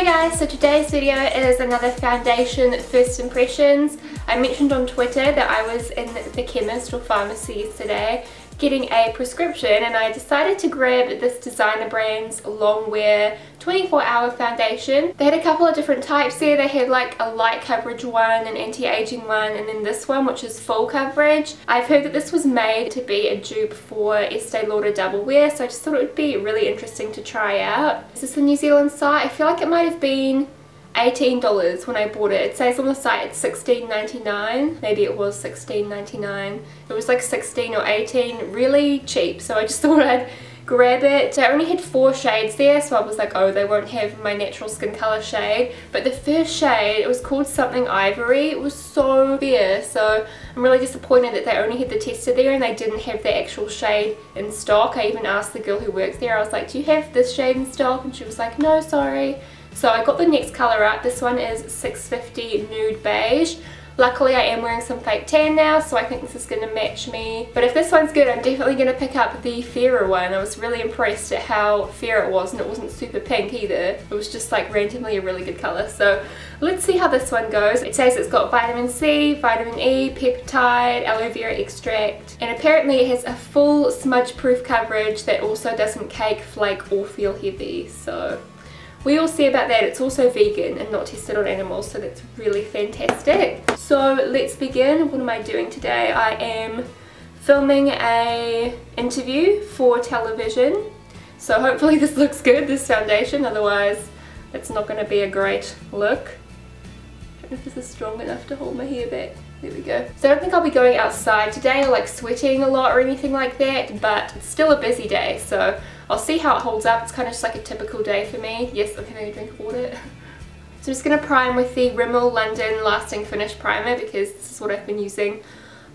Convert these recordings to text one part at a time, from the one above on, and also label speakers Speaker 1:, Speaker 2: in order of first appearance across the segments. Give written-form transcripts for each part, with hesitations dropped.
Speaker 1: Hey guys, so today's video is another foundation first impressions. I mentioned on Twitter that I was in the chemist or pharmacy yesterday getting a prescription and I decided to grab this Designer Brands Longwear 24-hour foundation. They had a couple of different types there. They had like a light coverage one, an anti-aging one, and then this one which is full coverage. I've heard that this was made to be a dupe for Estee Lauder Double Wear, so I just thought it would be really interesting to try out. Is this the New Zealand site? I feel like it might have been $18 when I bought it. It says on the site it's $16.99. Maybe it was $16.99. It was like 16 or 18, really cheap, so I just thought I'd grab it. I only had 4 shades there, so I was like, oh, they won't have my natural skin color shade. But the first shade, it was called something ivory. It was so fair, so I'm really disappointed that they only had the tester there and they didn't have the actual shade in stock. I even asked the girl who works there, I was like, do you have this shade in stock? And she was like, no, sorry. So I got the next colour up. This one is 650 Nude Beige. Luckily I am wearing some fake tan now, so I think this is going to match me. But if this one's good, I'm definitely going to pick up the fairer one. I was really impressed at how fair it was, and it wasn't super pink either. It was just like randomly a really good colour. So let's see how this one goes. It says it's got vitamin C, vitamin E, peptide, aloe vera extract, and apparently it has a full smudge proof coverage that also doesn't cake, flake or feel heavy. So we all see about that. It's also vegan and not tested on animals, so that's really fantastic. So let's begin. What am I doing today? I am filming an interview for television, so hopefully this looks good, this foundation, otherwise it's not going to be a great look. I don't know if this is strong enough to hold my hair back. There we go. So I don't think I'll be going outside today or like sweating a lot or anything like that, but it's still a busy day, so I'll see how it holds up. It's kind of just like a typical day for me. Yes, I'm having a drink of water. So I'm just going to prime with the Rimmel London Lasting Finish Primer because this is what I've been using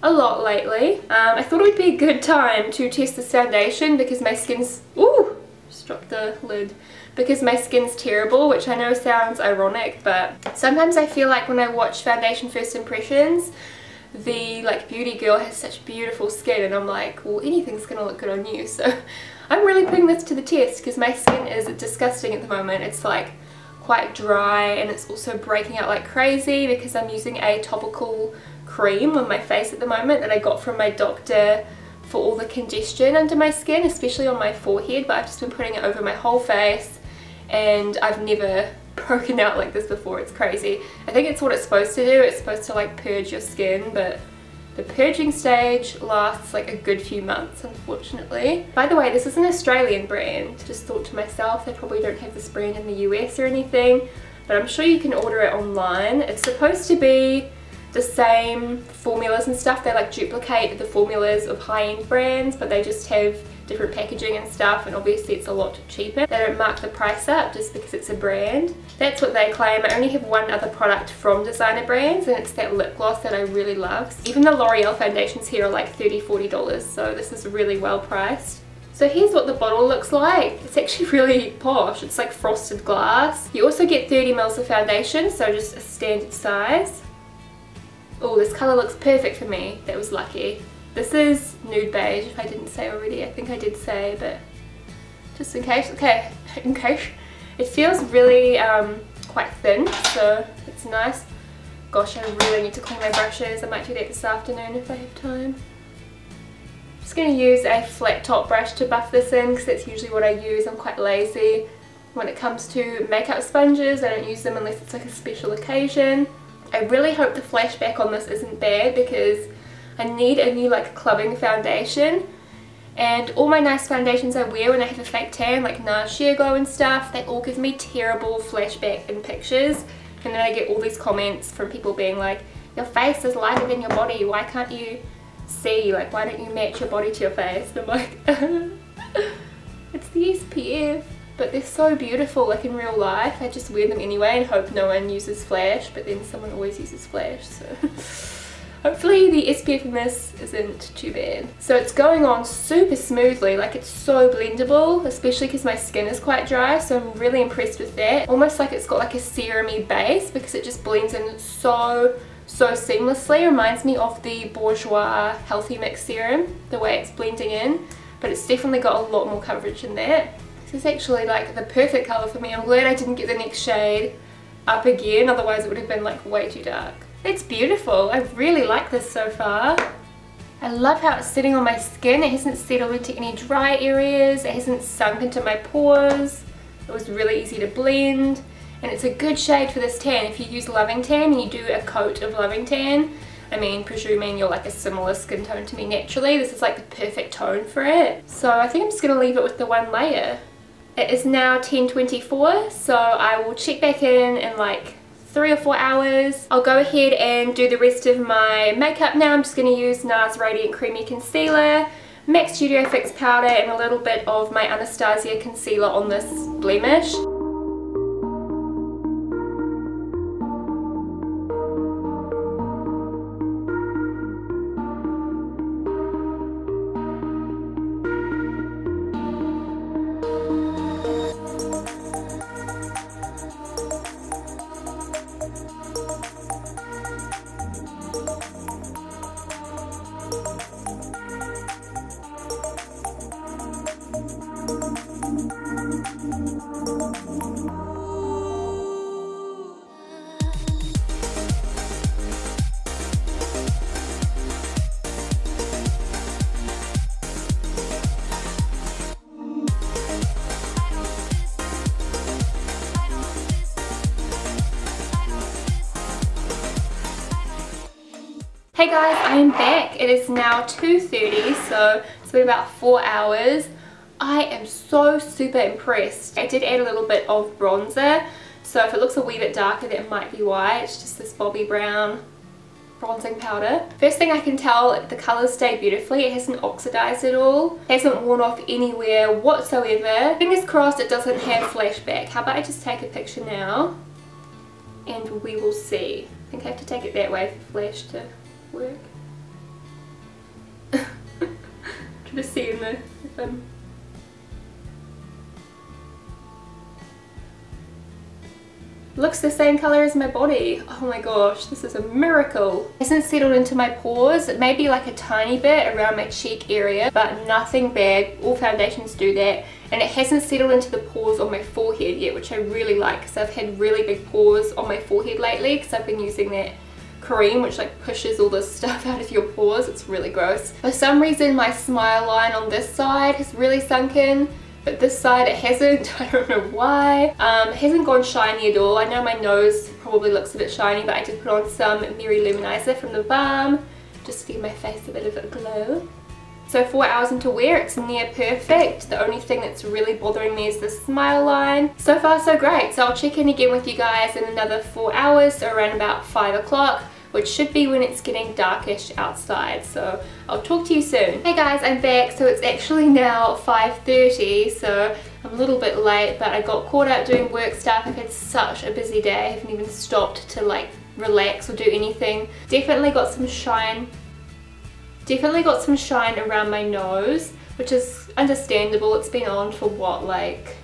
Speaker 1: a lot lately. I thought it would be a good time to test this foundation because my skin's... Ooh! Just dropped the lid. Because my skin's terrible, which I know sounds ironic, but sometimes I feel like when I watch foundation first impressions, the like beauty girl has such beautiful skin and I'm like, well, anything's gonna look good on you. So I'm really putting this to the test because my skin is disgusting at the moment. It's like quite dry and it's also breaking out like crazy because I'm using a topical cream on my face at the moment that I got from my doctor for all the congestion under my skin, especially on my forehead, but I've just been putting it over my whole face and I've never broken out like this before. It's crazy. I think it's what it's supposed to do. It's supposed to like purge your skin, but the purging stage lasts like a good few months, unfortunately. By the way, this is an Australian brand. Just thought to myself, they probably don't have this brand in the US or anything, but I'm sure you can order it online. It's supposed to be the same formulas and stuff. They like duplicate the formulas of high-end brands, but they just have different packaging and stuff, and obviously it's a lot cheaper. They don't mark the price up just because it's a brand. That's what they claim. I only have one other product from Designer Brands and it's that lip gloss that I really love. Even the L'Oreal foundations here are like $30–40, so this is really well priced. So here's what the bottle looks like. It's actually really posh. It's like frosted glass. You also get 30 ml of foundation, so just a standard size. Oh, this colour looks perfect for me. That was lucky. This is Nude Beige, if I didn't say already. I think I did say, but just in case. Okay, in case. It feels really quite thin, so it's nice. Gosh, I really need to clean my brushes. I might do that this afternoon if I have time. I'm just going to use a flat top brush to buff this in because that's usually what I use. I'm quite lazy when it comes to makeup sponges. I don't use them unless it's like a special occasion. I really hope the flashback on this isn't bad because I need a new like clubbing foundation, and all my nice foundations I wear when I have a fake tan, like NARS Sheer Glow and stuff, they all give me terrible flashback in pictures, and then I get all these comments from people being like, your face is lighter than your body, why can't you see, like why don't you match your body to your face? And I'm like it's the SPF. But they're so beautiful, like in real life. I just wear them anyway and hope no one uses flash, but then someone always uses flash, so hopefully the SPF in this isn't too bad. So it's going on super smoothly, like it's so blendable, especially because my skin is quite dry, so I'm really impressed with that. Almost like it's got like a serum-y base because it just blends in so seamlessly. It reminds me of the Bourjois Healthy Mix Serum, the way it's blending in, but it's definitely got a lot more coverage in that. This is actually like the perfect colour for me. I'm glad I didn't get the next shade up again, otherwise it would have been like way too dark. It's beautiful. I really like this so far. I love how it's sitting on my skin. It hasn't settled into any dry areas. It hasn't sunk into my pores. It was really easy to blend. And it's a good shade for this tan. If you use Loving Tan and you do a coat of Loving Tan, I mean, presuming you're like a similar skin tone to me naturally, this is like the perfect tone for it. So I think I'm just going to leave it with the one layer. It is now 10:24, so I will check back in like 3 or 4 hours. I'll go ahead and do the rest of my makeup now. I'm just going to use NARS Radiant Creamy Concealer, MAC Studio Fix Powder, and a little bit of my Anastasia concealer on this blemish. Hey guys, I am back. It is now 2:30, so it's been about 4 hours. I am so super impressed. I did add a little bit of bronzer, so if it looks a wee bit darker, that might be why. It's just this Bobbi Brown bronzing powder. First thing I can tell, the colours stay beautifully. It hasn't oxidized at all. It hasn't worn off anywhere whatsoever. Fingers crossed it doesn't have flashback. How about I just take a picture now and we will see. I think I have to take it that way for flash to work. Trying to see in the looks the same colour as my body. Oh my gosh, this is a miracle. It hasn't settled into my pores. It may be like a tiny bit around my cheek area, but nothing bad. All foundations do that. And it hasn't settled into the pores on my forehead yet, which I really like because I've had really big pores on my forehead lately because I've been using that cream which like pushes all this stuff out of your pores. It's really gross. For some reason my smile line on this side has really sunk in, but this side it hasn't. I don't know why. It hasn't gone shiny at all. I know my nose probably looks a bit shiny, but I did put on some Mary Luminizer from the balm just to give my face a bit of a glow. So 4 hours into wear, it's near perfect. The only thing that's really bothering me is the smile line. So far so great. So I'll check in again with you guys in another 4 hours, so around about 5 o'clock, which should be when it's getting darkish outside. So I'll talk to you soon. Hey guys, I'm back. So it's actually now 5:30, so I'm a little bit late, but I got caught up doing work stuff. I've had such a busy day. I haven't even stopped to like relax or do anything. Definitely got some shine around my nose, which is understandable. It's been on for what, like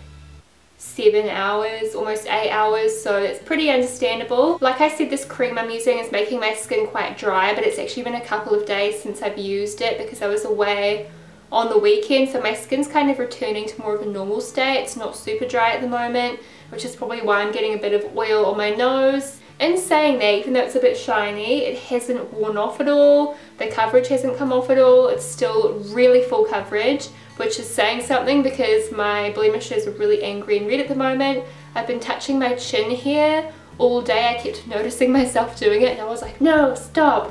Speaker 1: 7 hours, almost 8 hours, so it's pretty understandable. Like I said, this cream I'm using is making my skin quite dry, but it's actually been a couple of days since I've used it because I was away on the weekend, so my skin's kind of returning to more of a normal state. It's not super dry at the moment, which is probably why I'm getting a bit of oil on my nose. In saying that, even though it's a bit shiny, it hasn't worn off at all. The coverage hasn't come off at all. It's still really full coverage, which is saying something because my blemishes are really angry and red at the moment. I've been touching my chin here all day. I kept noticing myself doing it and I was like, no, stop.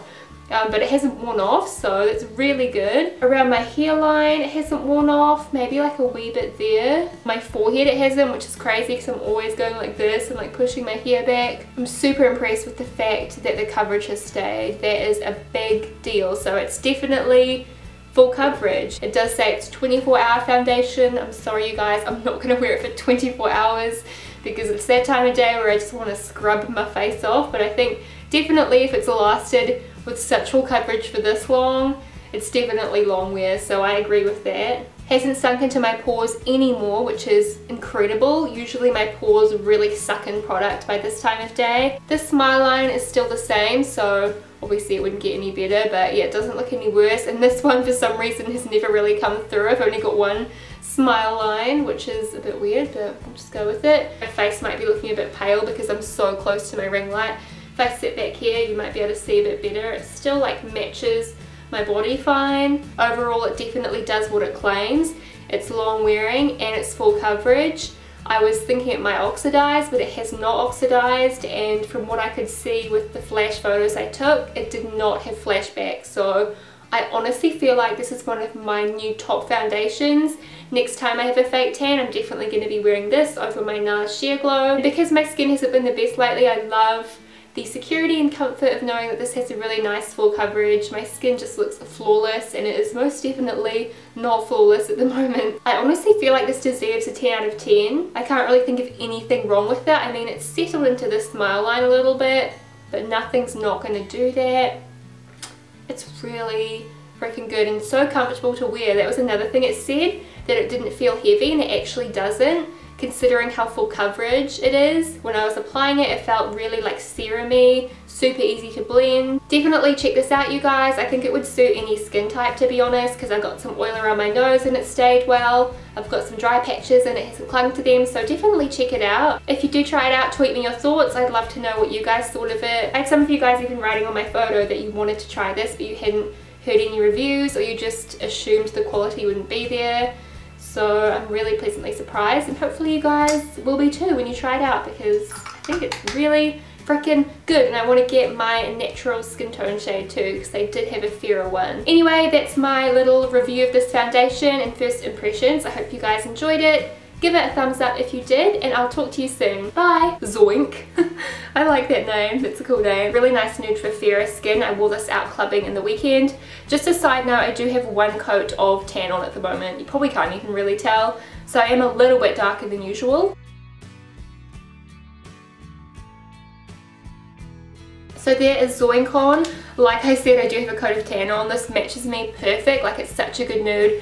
Speaker 1: But it hasn't worn off, so it's really good. Around my hairline, it hasn't worn off, maybe like a wee bit there. My forehead it hasn't, which is crazy because I'm always going like this and like pushing my hair back. I'm super impressed with the fact that the coverage has stayed. That is a big deal, so it's definitely full coverage. It does say it's 24-hour foundation. I'm sorry you guys, I'm not going to wear it for 24 hours because it's that time of day where I just want to scrub my face off, but I think definitely if it's lasted with such full coverage for this long, it's definitely long wear, so I agree with that. Hasn't sunk into my pores anymore, which is incredible. Usually my pores really suck in product by this time of day. This smile line is still the same, so obviously it wouldn't get any better, but yeah, it doesn't look any worse. And this one for some reason has never really come through. I've only got one smile line, which is a bit weird, but I'll just go with it. My face might be looking a bit pale because I'm so close to my ring light. If I sit back here, you might be able to see a bit better. It still like matches my body fine. Overall, it definitely does what it claims. It's long wearing and it's full coverage. I was thinking it might oxidize, but it has not oxidized, and from what I could see with the flash photos I took, it did not have flashback. So I honestly feel like this is one of my new top foundations. Next time I have a fake tan, I'm definitely going to be wearing this over my NARS Sheer Glow. Because my skin hasn't been the best lately, I love the security and comfort of knowing that this has a really nice full coverage. My skin just looks flawless, and it is most definitely not flawless at the moment. I honestly feel like this deserves a 10 out of 10. I can't really think of anything wrong with it. I mean, it's settled into the smile line a little bit, but nothing's not going to do that. It's really freaking good and so comfortable to wear. That was another thing. It said that it didn't feel heavy, and it actually doesn't, considering how full coverage it is. When I was applying it, it felt really like serum-y, super easy to blend. Definitely check this out, you guys. I think it would suit any skin type, to be honest, because I got some oil around my nose and it stayed well. I've got some dry patches and it hasn't clung to them, so definitely check it out. If you do try it out, tweet me your thoughts. I'd love to know what you guys thought of it. I had some of you guys even writing on my photo that you wanted to try this, but you hadn't heard any reviews, or you just assumed the quality wouldn't be there. So I'm really pleasantly surprised, and hopefully you guys will be too when you try it out, because I think it's really freaking good, and I want to get my natural skin tone shade too, because they did have a fairer one. Anyway, that's my little review of this foundation and first impressions. I hope you guys enjoyed it. Give it a thumbs up if you did, and I'll talk to you soon. Bye! Zoink! I like that name, that's a cool name. Really nice nude for fairer skin. I wore this out clubbing in the weekend. Just a side note, I do have one coat of tan on at the moment. You probably can't even really tell, so I am a little bit darker than usual. So there is Zoink on. Like I said, I do have a coat of tan on. This matches me perfect, like it's such a good nude.